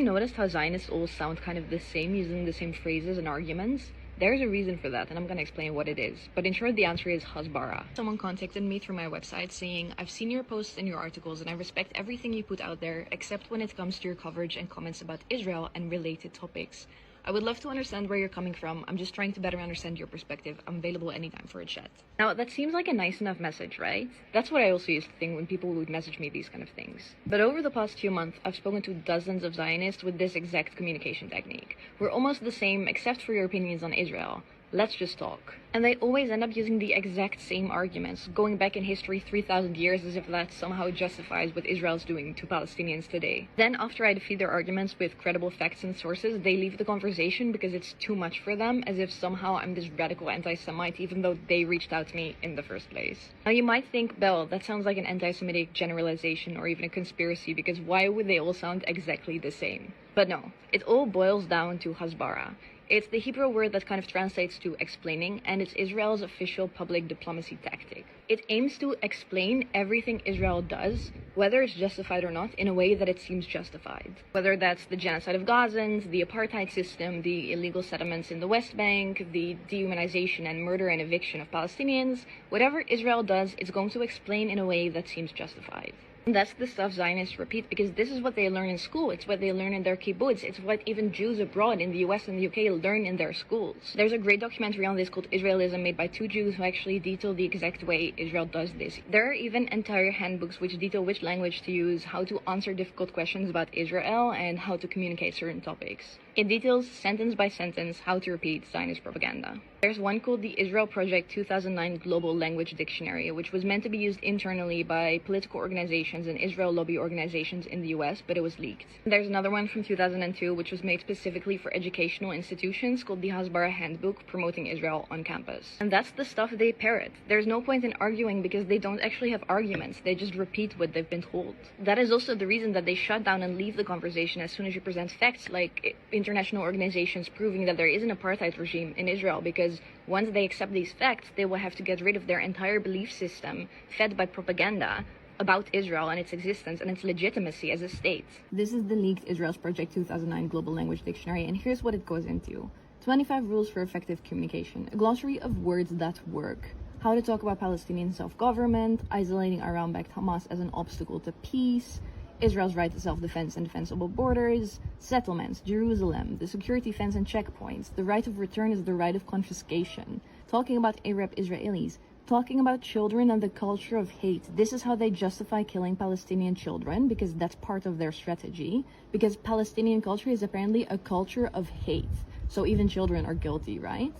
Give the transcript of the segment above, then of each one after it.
noticed how Zionists all sound kind of the same, using the same phrases and arguments? There's a reason for that, and I'm gonna explain what it is. But in short, the answer is Hasbara. Someone contacted me through my website saying, I've seen your posts and your articles, and I respect everything you put out there, except when it comes to your coverage and comments about Israel and related topics. I would love to understand where you're coming from. I'm just trying to better understand your perspective. I'm available anytime for a chat. Now, that seems like a nice enough message, right? That's what I also used to think when people would message me these kind of things. But over the past few months, I've spoken to dozens of Zionists with this exact communication technique. We're almost the same, except for your opinions on Israel. Let's just talk. And they always end up using the exact same arguments, going back in history 3,000 years as if that somehow justifies what Israel's doing to Palestinians today. Then, after I defeat their arguments with credible facts and sources, they leave the conversation because it's too much for them, as if somehow I'm this radical anti-Semite, even though they reached out to me in the first place. Now, you might think, Belle, that sounds like an anti-Semitic generalization or even a conspiracy, because why would they all sound exactly the same? But no, it all boils down to Hasbara. It's the Hebrew word that kind of translates to explaining, and it's Israel's official public diplomacy tactic. It aims to explain everything Israel does, whether it's justified or not, in a way that it seems justified. Whether that's the genocide of Gazans, the apartheid system, the illegal settlements in the West Bank, the dehumanization and murder and eviction of Palestinians, whatever Israel does, it's going to explain in a way that seems justified. And that's the stuff Zionists repeat because this is what they learn in school. It's what they learn in their kibbutz. It's what even Jews abroad in the US and the UK learn in their schools. There's a great documentary on this called Israelism made by two Jews who actually detail the exact way Israel does this. There are even entire handbooks which detail which language to use, how to answer difficult questions about Israel, and how to communicate certain topics. It details sentence by sentence how to repeat Zionist propaganda. There's one called the Israel Project 2009 Global Language Dictionary, which was meant to be used internally by political organizations and Israel lobby organizations in the US, but it was leaked. There's another one from 2002, which was made specifically for educational institutions called the Hasbara Handbook Promoting Israel on Campus. And that's the stuff they parrot. There's no point in arguing because they don't actually have arguments, they just repeat what they've been told. That is also the reason that they shut down and leave the conversation as soon as you present facts like international organizations proving that there is an apartheid regime in Israel, because once they accept these facts, they will have to get rid of their entire belief system fed by propaganda about Israel and its existence and its legitimacy as a state. This is the leaked Israel's Project 2009 Global Language Dictionary, and here's what it goes into. 25 rules for effective communication, a glossary of words that work, how to talk about Palestinian self-government, isolating Iran-backed Hamas as an obstacle to peace, Israel's right to self-defense and defensible borders, settlements, Jerusalem, the security fence and checkpoints, the right of return is the right of confiscation, talking about Arab Israelis, talking about children and the culture of hate. This is how they justify killing Palestinian children, because that's part of their strategy, because Palestinian culture is apparently a culture of hate. So even children are guilty, right?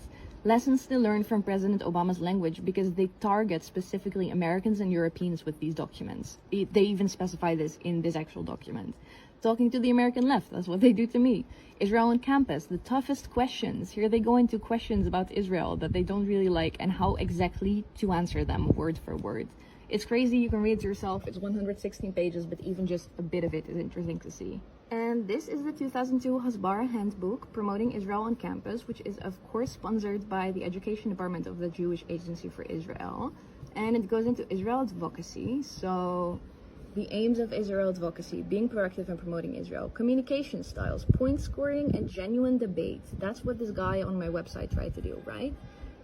Lessons to learn from President Obama's language, because they target specifically Americans and Europeans with these documents. They even specify this in this actual document. Talking to the American left, that's what they do to me. Israel on campus, the toughest questions. Here they go into questions about Israel that they don't really like and how exactly to answer them word for word. It's crazy, you can read it yourself. It's 116 pages, but even just a bit of it is interesting to see. And this is the 2002 Hasbara Handbook Promoting Israel on Campus, which is of course sponsored by the Education Department of the Jewish Agency for Israel. And it goes into Israel advocacy. So the aims of Israel advocacy: being proactive and promoting Israel, communication styles, point scoring, and genuine debate. That's what this guy on my website tried to do, right?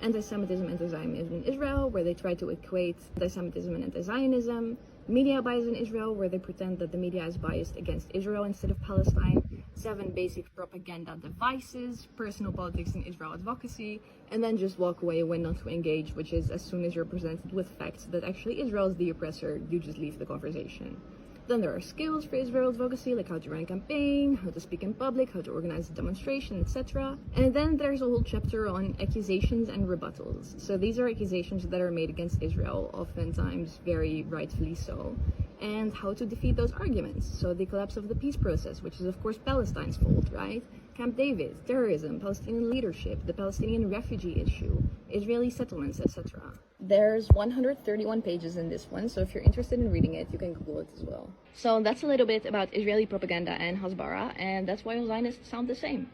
Anti-Semitism, anti-Zionism in Israel, where they try to equate anti-Semitism and anti-Zionism. Media bias in Israel, where they pretend that the media is biased against Israel instead of Palestine. 7 basic propaganda devices, personal politics in Israel advocacy, and then just walk away when not to engage, which is as soon as you're presented with facts that actually Israel is the oppressor, you just leave the conversation. Then there are skills for Israel advocacy, like how to run a campaign, how to speak in public, how to organize a demonstration, etc. And then there's a whole chapter on accusations and rebuttals. So these are accusations that are made against Israel, oftentimes very rightfully so, and how to defeat those arguments. So the collapse of the peace process, which is of course Palestine's fault, right? Camp David, terrorism, Palestinian leadership, the Palestinian refugee issue, Israeli settlements, etc. There's 131 pages in this one, so if you're interested in reading it, you can Google it as well. So that's a little bit about Israeli propaganda and Hasbara, and that's why all Zionists sound the same.